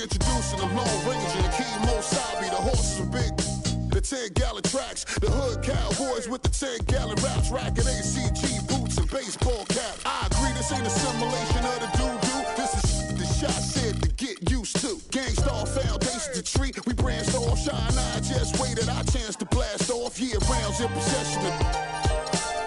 Introducing the Lone Ranger, the King Mosabi, the horses are big. The 10-gallon tracks, the hood cowboys with the 10-gallon raps, rocking ACG boots and baseball caps. I agree, this ain't a simulation of the doo-doo. This is the shot said to get used to. Gangstar foundation to treat, we branched off. Shine, I just waited our chance to blast off. Year rounds in possession of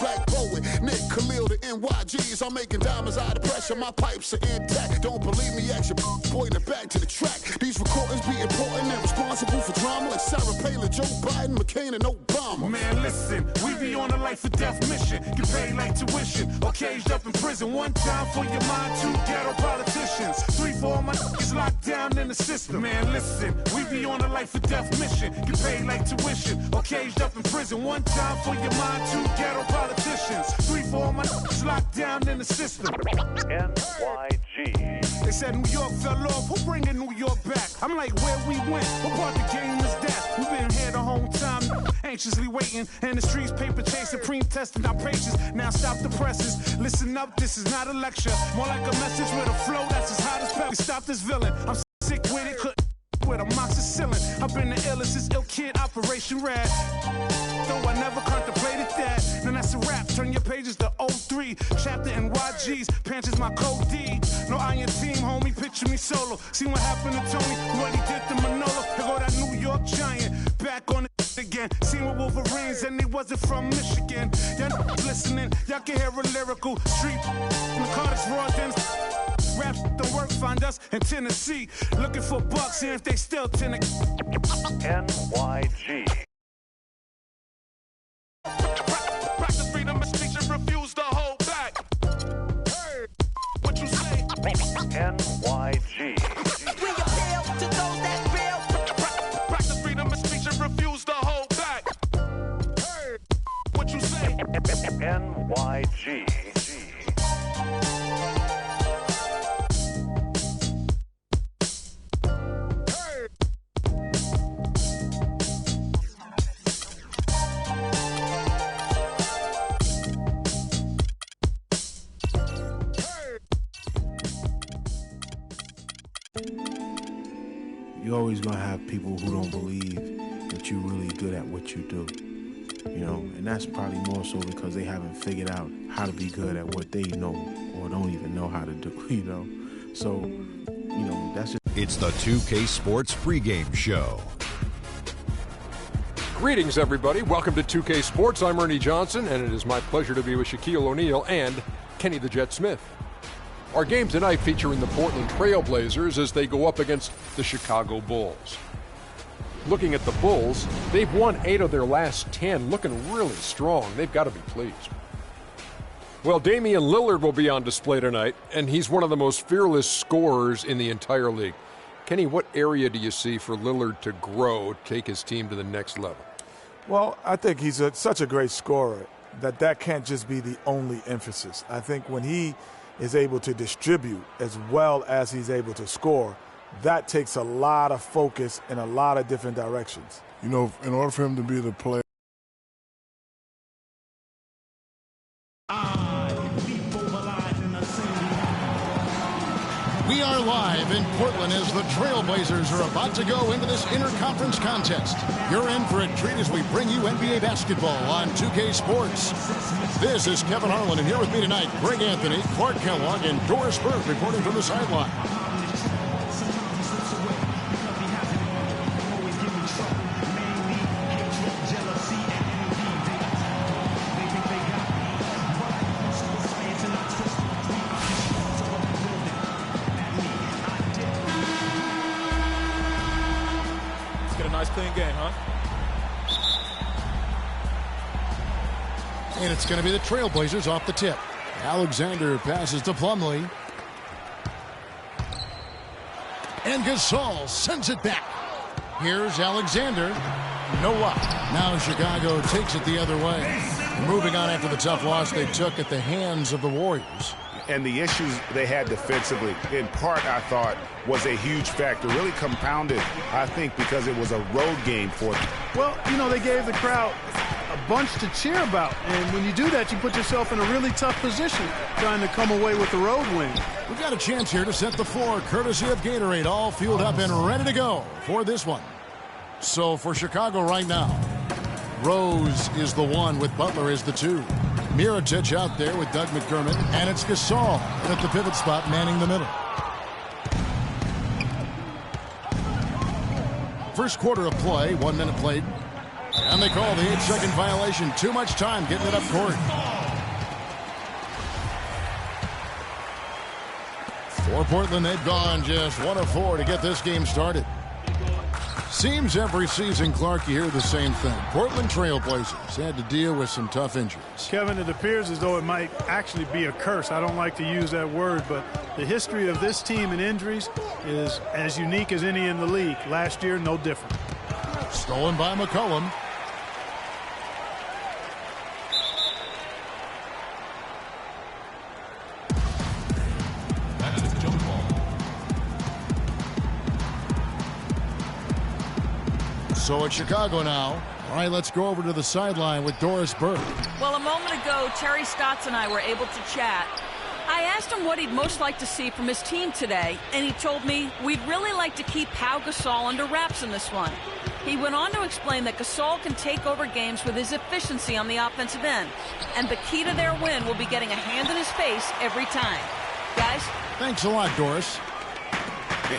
Black Poet, Nick Khalil, the NYGs. I'm making diamonds out of pressure, my pipes are intact. Don't believe me, action, pointing back to the track. These recordings be important and responsible for drama like Sarah Palin, Joe Biden, McCain, and Obama. Man, listen, we be on a life or death mission. Get paid like tuition or caged up in prison. One time for your mind, two ghetto politicians. 3 for all my niggas locked down in the system. Man, listen, we be on a life or death mission. Get paid like tuition or caged up in prison. One time for your mind, two ghetto politicians. 3 for all my niggas locked down in the system. NYG. They said New York fell off. Who bringing New York back? I'm like, where we went? What part the game is that? We've been here the whole time, anxiously waiting. And the streets paper chase, supreme testing our patience. Now stop the presses. Listen up, this is not a lecture. More like a message with a flow that's as hot as pepper. Stop this villain. I'm sick with it. Couldn't with a moxicillin. I've been the illest, this ill kid, Operation Red. Though I never contemplated that. Then that's a wrap. Turn your pages to 03. Chapter NYG's. Pants is my code D. No iron team, homie. Picture me solo. See what happened to Tony? What he did to Manolo. Here go that New York Giant. Back on it again. Seen with Wolverines and they wasn't from Michigan. Y'all listening. Y'all can hear a lyrical street. Narcotics, raw dens. Rap don't work, find us in Tennessee. Looking for bucks, see if they still tend to. NYG. Practice freedom of speech and refuse to hold back. Hey, what you say? NYG. We appeal to those that feel. Practice freedom of speech and refuse to hold back. Hey, what you say? NYG. You're always going to have people who don't believe that you're really good at what you do, you know, and that's probably more so because they haven't figured out how to be good at what they know or don't even know how to do, you know. So, you know, that's just... It's the 2K Sports pregame show. Greetings, everybody. Welcome to 2K Sports. I'm Ernie Johnson, and it is my pleasure to be with Shaquille O'Neal and Kenny the Jet Smith. Our game tonight featuring the Portland Trail Blazers as they go up against the Chicago Bulls. Looking at the Bulls, they've won 8 of their last 10, looking really strong. They've got to be pleased. Well, Damian Lillard will be on display tonight, and he's one of the most fearless scorers in the entire league. Kenny, what area do you see for Lillard to grow, take his team to the next level? Well, I think he's such a great scorer that can't just be the only emphasis. I think when he is able to distribute as well as he's able to score, that takes a lot of focus in a lot of different directions. You know, in order for him to be the player. We are live in Portland as the Trailblazers are about to go into this interconference contest. You're in for a treat as we bring you NBA basketball on 2K Sports. This is Kevin Harlan, and here with me tonight, Greg Anthony, Clark Kellogg, and Doris Burke reporting from the sideline. Clean game, huh? And it's going to be the Trailblazers off the tip. Alexander passes to Plumlee. And Gasol sends it back. Here's Alexander. No luck. Now Chicago takes it the other way. Moving on after the tough loss they took at the hands of the Warriors. And the issues they had defensively, in part, I thought, was a huge factor. Really compounded, I think, because it was a road game for them. Well, you know, they gave the crowd a bunch to cheer about. And when you do that, you put yourself in a really tough position trying to come away with the road win. We've got a chance here to set the floor, courtesy of Gatorade, all fueled up and ready to go for this one. So for Chicago right now, Rose is the 1 with Butler as the 2. Mirotic out there with Doug McDermott, and it's Gasol at the pivot spot manning the middle. First quarter of play, 1 minute played. And they call the 8-second violation. Too much time getting it up court. For Portland, they've gone just 1 of 4 to get this game started. Seems every season, Clark, you hear the same thing. Portland Trailblazers had to deal with some tough injuries. Kevin, it appears as though it might actually be a curse. I don't like to use that word, but the history of this team in injuries is as unique as any in the league. Last year, no different. Stolen by McCollum. So it's Chicago now. All right, let's go over to the sideline with Doris Burke. Well, a moment ago, Terry Stotts and I were able to chat. I asked him what he'd most like to see from his team today, and he told me we'd really like to keep Pau Gasol under wraps in this one. He went on to explain that Gasol can take over games with his efficiency on the offensive end, and the key to their win will be getting a hand in his face every time. Guys? Thanks a lot, Doris.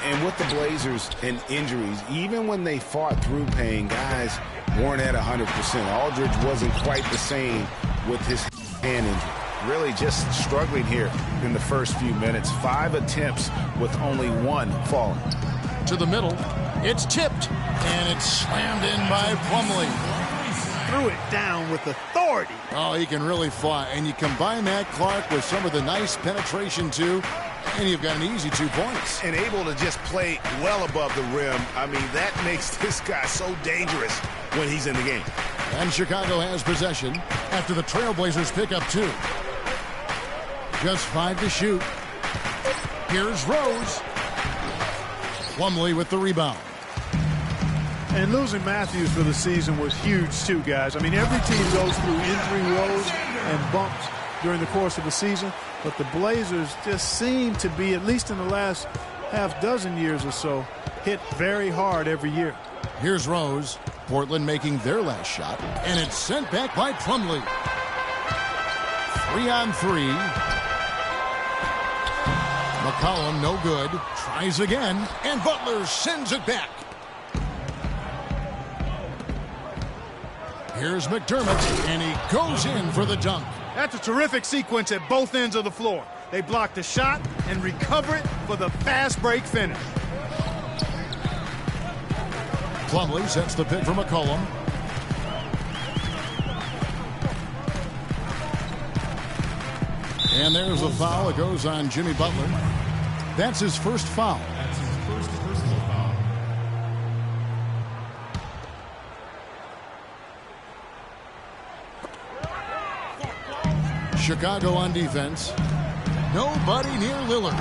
And with the Blazers and injuries, even when they fought through pain, guys weren't at 100%. Aldridge wasn't quite the same with his hand injury. Really just struggling here in the first few minutes. 5 attempts with only 1 falling. To the middle. It's tipped. And it's slammed in by Plumlee. Threw it down with authority. Oh, he can really fly. And you combine that, Clark, with some of the nice penetration, too. And you've got an easy 2 points. And able to just play well above the rim. I mean, that makes this guy so dangerous when he's in the game. And Chicago has possession after the Trailblazers pick up 2. Just 5 to shoot. Here's Rose. Plumlee with the rebound. And losing Matthews for the season was huge, too, guys. I mean, every team goes through injury woes and bumps during the course of the season. But the Blazers just seem to be, at least in the last half dozen years or so, hit very hard every year. Here's Rose. Portland making their last shot. And it's sent back by Plumlee. 3 on 3. McCollum, no good. Tries again. And Butler sends it back. Here's McDermott. And he goes in for the dunk. That's a terrific sequence at both ends of the floor. They block the shot and recover it for the fast break finish. Plumlee sets the pick for McCollum. And there's a foul. It goes on Jimmy Butler. That's his first foul. Personal foul. Chicago on defense. Nobody near Lillard.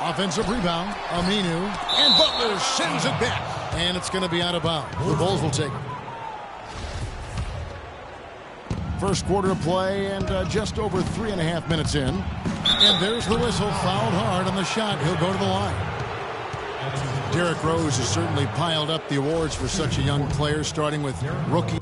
Offensive rebound. Aminu. And Butler sends it back. And it's going to be out of bounds. The Bulls will take it. First quarter of play and just over 3.5 minutes in. And there's the whistle. Fouled hard on the shot. He'll go to the line. Derrick Rose has certainly piled up the awards for such a young player, starting with Rookie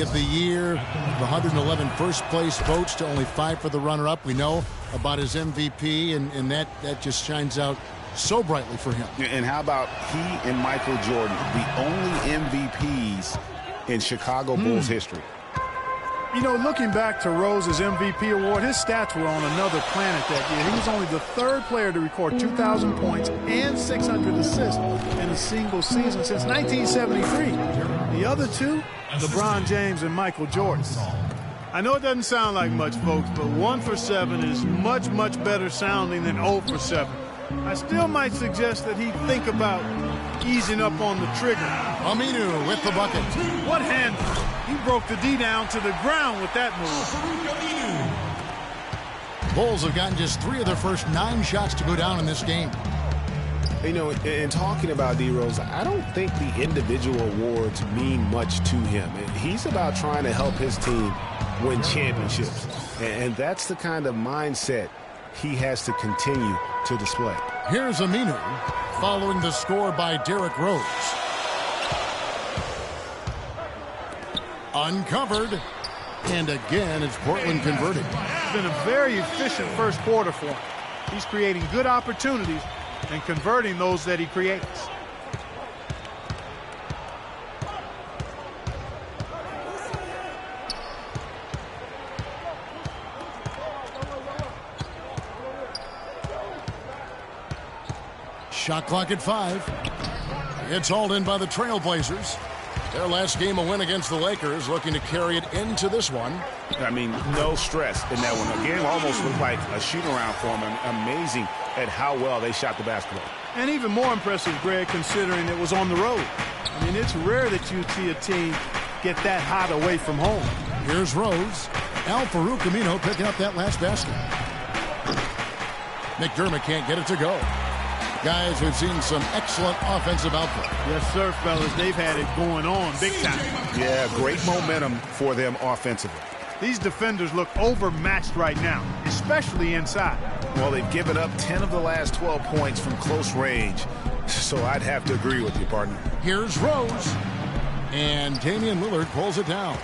of the Year, the 111 first place votes to only 5 for the runner-up. We know about his MVP, and that just shines out so brightly for him. And how about he and Michael Jordan, the only MVPs in Chicago Bulls history? You know, looking back to Rose's MVP award, his stats were on another planet that year. He was only the 3rd player to record 2,000 points and 600 assists in a single season since 1973. The other 2, LeBron James and Michael Jordan. I know it doesn't sound like much, folks, but 1 for 7 is much, much better sounding than 0 for 7. I still might suggest that he think about easing up on the trigger. Aminu with the bucket. What hand? He broke the D down to the ground with that move. Bulls have gotten just 3 of their first 9 shots to go down in this game. You know, in talking about D-Rose, I don't think the individual awards mean much to him. He's about trying to help his team win championships. And that's the kind of mindset he has to continue to display. Here's Aminu following the score by Derrick Rose. Uncovered. And again, it's Portland converting. It's been a very efficient first quarter for him. He's creating good opportunities and converting those that he creates. Shot clock at 5. It's hauled in by the Trailblazers. Their last game, a win against the Lakers, looking to carry it into this one. I mean, no stress in that one. The game almost looked like a shoot-around for them. Amazing at how well they shot the basketball. And even more impressive, Greg, considering it was on the road. I mean, it's rare that you see a team get that hot away from home. Here's Rose. Al-Farouq Aminu picking up that last basket. McDermott can't get it to go. Guys, we've seen some excellent offensive output. Yes, sir, fellas. They've had it going on big time. Yeah, great momentum for them offensively. These defenders look overmatched right now, especially inside. Well, they've given up 10 of the last 12 points from close range, so I'd have to agree with you, partner. Here's Rose. And Damian Lillard pulls it down.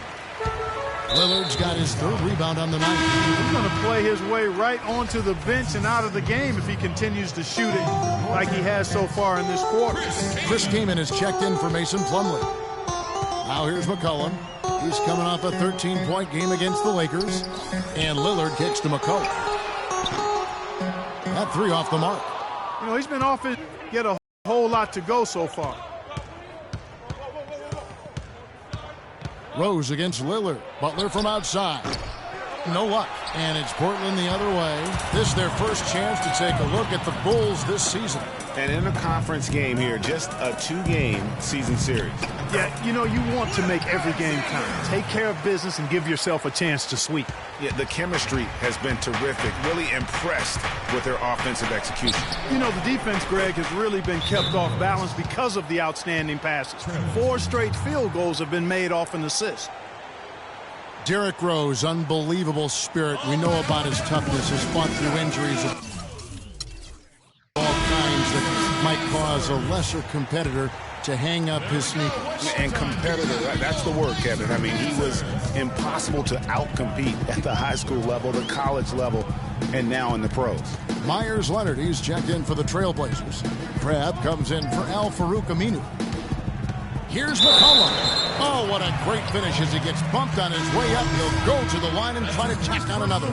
Lillard's got his third rebound on the night. He's going to play his way right onto the bench and out of the game if he continues to shoot it like he has so far in this quarter. Chris Kaman has checked in for Mason Plumlee. Now here's McCollum. He's coming off a 13-point game against the Lakers. And Lillard kicks to McCollum. That three off the mark. You know, he's been off it, get a whole lot to go so far. Rose against Lillard. Butler from outside. No luck. And it's Portland the other way. This is their first chance to take a look at the Bulls this season. An interconference game here, just a 2-game season series. Yeah, you know, you want to make every game count. Take care of business and give yourself a chance to sweep. Yeah, the chemistry has been terrific. Really impressed with their offensive execution. You know, the defense, Greg, has really been kept off balance because of the outstanding passes. 4 straight field goals have been made off an assist. Derrick Rose, unbelievable spirit. We know about his toughness, his fought through injuries of all kinds that might cause a lesser competitor to hang up his sneakers. And competitor, that's the word, Kevin. I mean, he was impossible to outcompete at the high school level, the college level, and now in the pros. Myers Leonard, he's checked in for the Trailblazers. Crabbe comes in for Al-Farouq Aminu. Here's McCollum. Oh, what a great finish as he gets bumped on his way up. He'll go to the line and try to tack down another.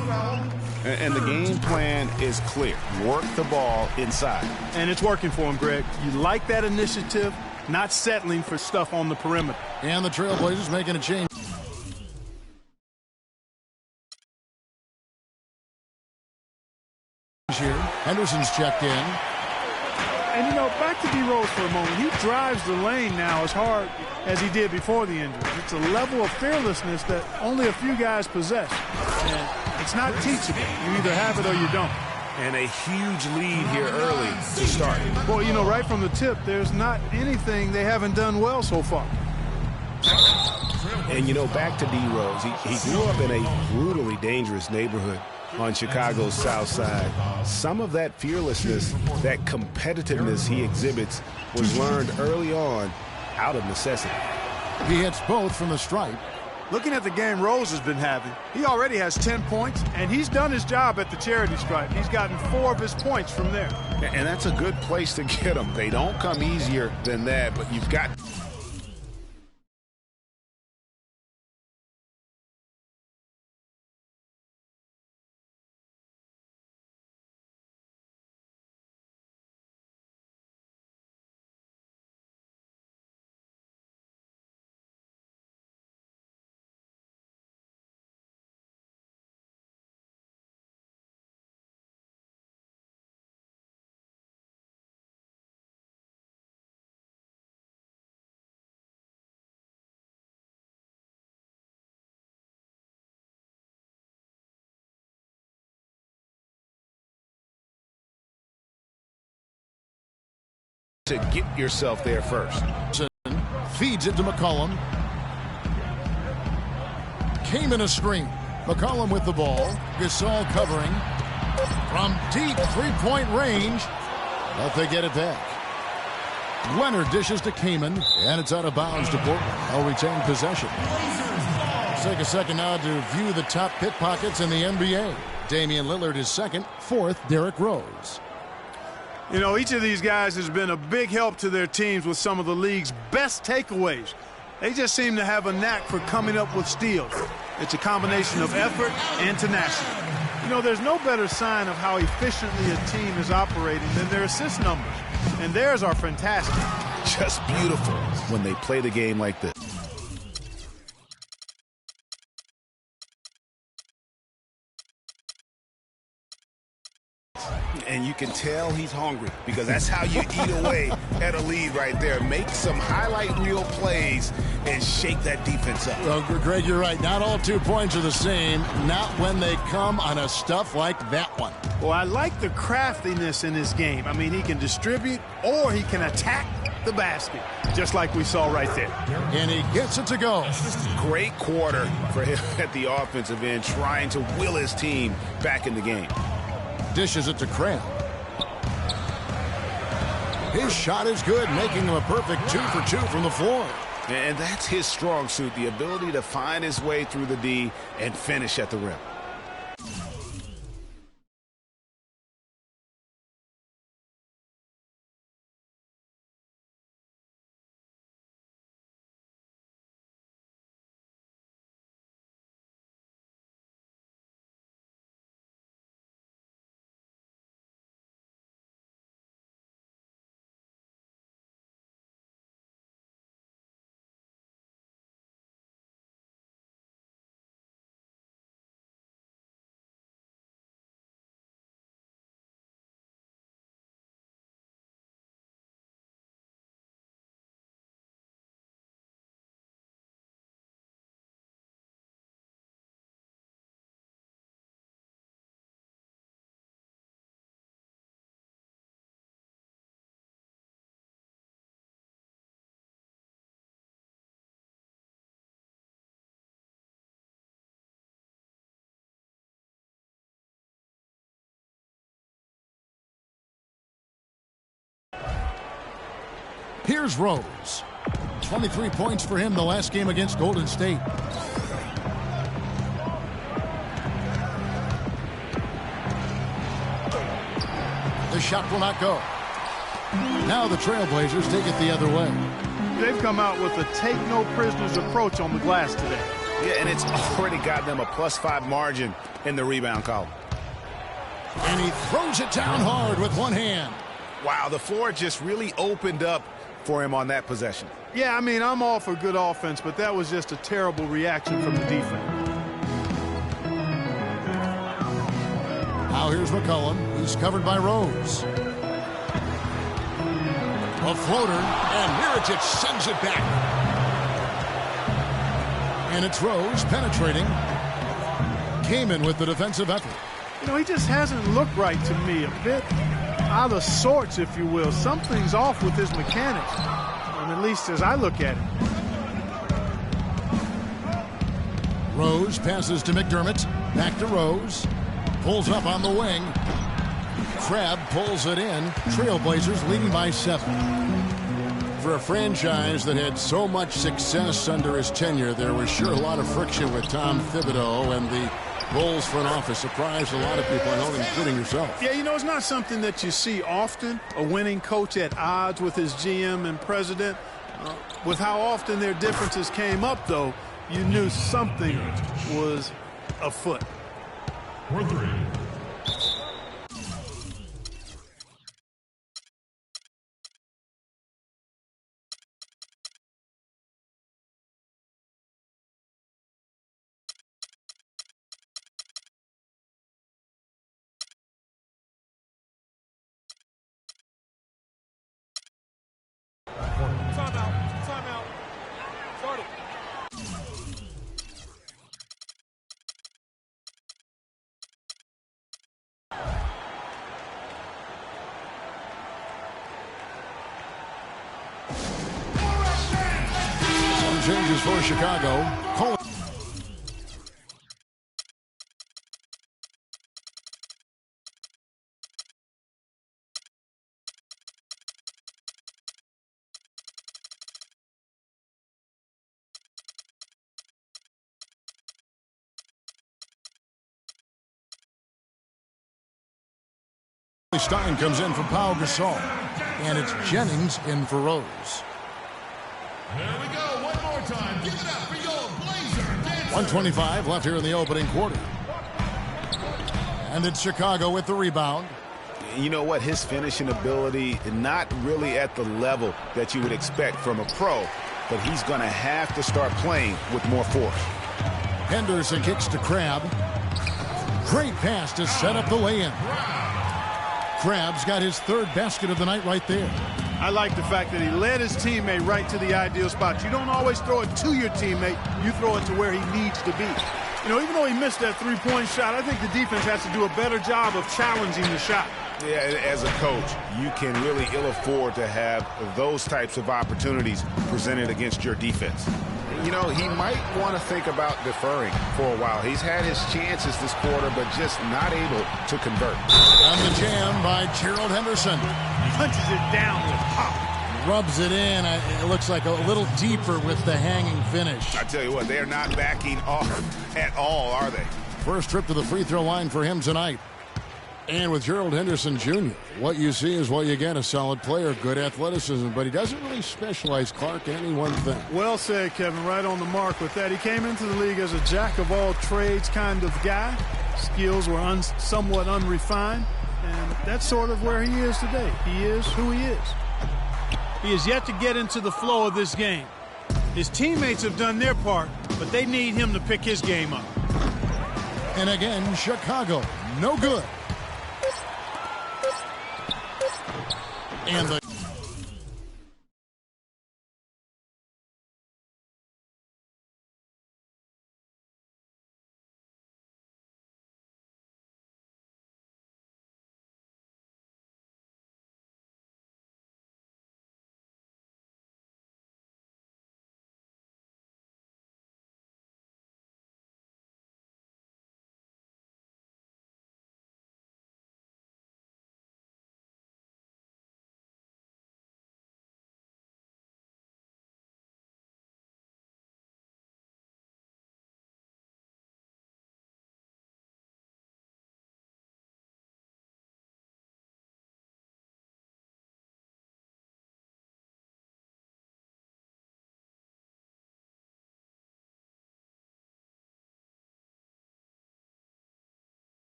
And the game plan is clear. Work the ball inside. And it's working for him, Greg. You like that initiative, not settling for stuff on the perimeter. And the Trailblazers making a change. Here, Henderson's checked in. And, you know, back to D. Rose for a moment. He drives the lane now as hard as he did before the injury. It's a level of fearlessness that only a few guys possess. And it's not teachable. You either have it or you don't. And a huge lead here early to start. Boy, you know, right from the tip, there's not anything they haven't done well so far. And, you know, back to D. Rose. He grew up in a brutally dangerous neighborhood on Chicago's south side. Some of that fearlessness, that competitiveness he exhibits was learned early on out of necessity. He hits both from the stripe. Looking at the game Rose has been having, he already has 10 points, and he's done his job at the charity stripe. He's gotten 4 of his points from there. And that's a good place to get them. They don't come easier than that, but you've got to get yourself there first. Feeds it to McCollum. Came in a screen. McCollum with the ball. Gasol covering. From deep three-point range. But they get it back. Leonard dishes to Kaman, and it's out of bounds to Portland. They'll retain possession. Let's take a second now to view the top pickpockets in the NBA. Damian Lillard is second. Fourth, Derrick Rose. You know, each of these guys has been a big help to their teams with some of the league's best takeaways. They just seem to have a knack for coming up with steals. It's a combination of effort and tenacity. You know, there's no better sign of how efficiently a team is operating than their assist numbers. And theirs are fantastic. Just beautiful when they play the game like this. And you can tell he's hungry because that's how you eat away at a lead right there. Make some highlight reel plays and shake that defense up. Well, Greg, you're right. Not all 2 points are the same. Not when they come on a stuff like that one. Well, I like the craftiness in his game. I mean, he can distribute or he can attack the basket, just like we saw right there. And he gets it to go. Great quarter for him at the offensive end, trying to will his team back in the game. Dishes it to Crab. His shot is good, making him a perfect 2 for 2 from the floor. And that's his strong suit, the ability to find his way through the D and finish at the rim. Here's Rose. 23 points for him the last game against Golden State. The shot will not go. Now the Trailblazers take it the other way. They've come out with a take-no-prisoners approach on the glass today. Yeah, and it's already got them a +5 margin in the rebound column. And he throws it down hard with one hand. Wow, the floor just really opened up for him on that possession. Yeah, I mean, I'm all for good offense, but that was just a terrible reaction from the defense. Now here's McCollum. He's covered by Rose. A floater, and Mirotic sends it back. And it's Rose penetrating. Kaman with the defensive effort. You know, he just hasn't looked right to me. A bit out of sorts, if you will. Something's off with his mechanics, and at least as I look at it. Rose passes to McDermott. Back to Rose. Pulls up on the wing. Crab pulls it in. Trailblazers leading by 7. For a franchise that had so much success under his tenure, there was sure a lot of friction with Tom Thibodeau, and the Bulls front office surprised a lot of people, I know, including yourself. Yeah, you know, it's not something that you see often, a winning coach at odds with his GM and president. With how often their differences came up, though, you knew something was afoot. changes for Chicago. Cole. Stein comes in for Pau Gasol. And it's Jennings in for Rose. There we go. One more time. Give it up for your Blazer. 1:25 left here in the opening quarter. And it's Chicago with the rebound. You know what? His finishing ability, not really at the level that you would expect from a pro, but he's going to have to start playing with more force. Henderson kicks to Crabbe. Great pass to set up the lay-in. Crabbe's got his third basket of the night right there. I like the fact that he led his teammate right to the ideal spot. You don't always throw it to your teammate. You throw it to where he needs to be. You know, even though he missed that three-point shot, I think the defense has to do a better job of challenging the shot. Yeah, as a coach, you can really ill afford to have those types of opportunities presented against your defense. You know, he might want to think about deferring for a while. He's had his chances this quarter, but just not able to convert. On the jam by Gerald Henderson. Punches it down with pop. Rubs it in. It looks like a little deeper with the hanging finish. I tell you what, they are not backing off at all, are they? First trip to the free throw line for him tonight. And with Gerald Henderson Jr., what you see is what you get. A solid player, good athleticism, but he doesn't really specialize, Clark, in any one thing. Well said, Kevin. Right on the mark with that. He came into the league as a jack-of-all-trades kind of guy. Skills were somewhat unrefined, and that's sort of where he is today. He is who he is. He has yet to get into the flow of this game. His teammates have done their part, but they need him to pick his game up. And again, Chicago, no good. And the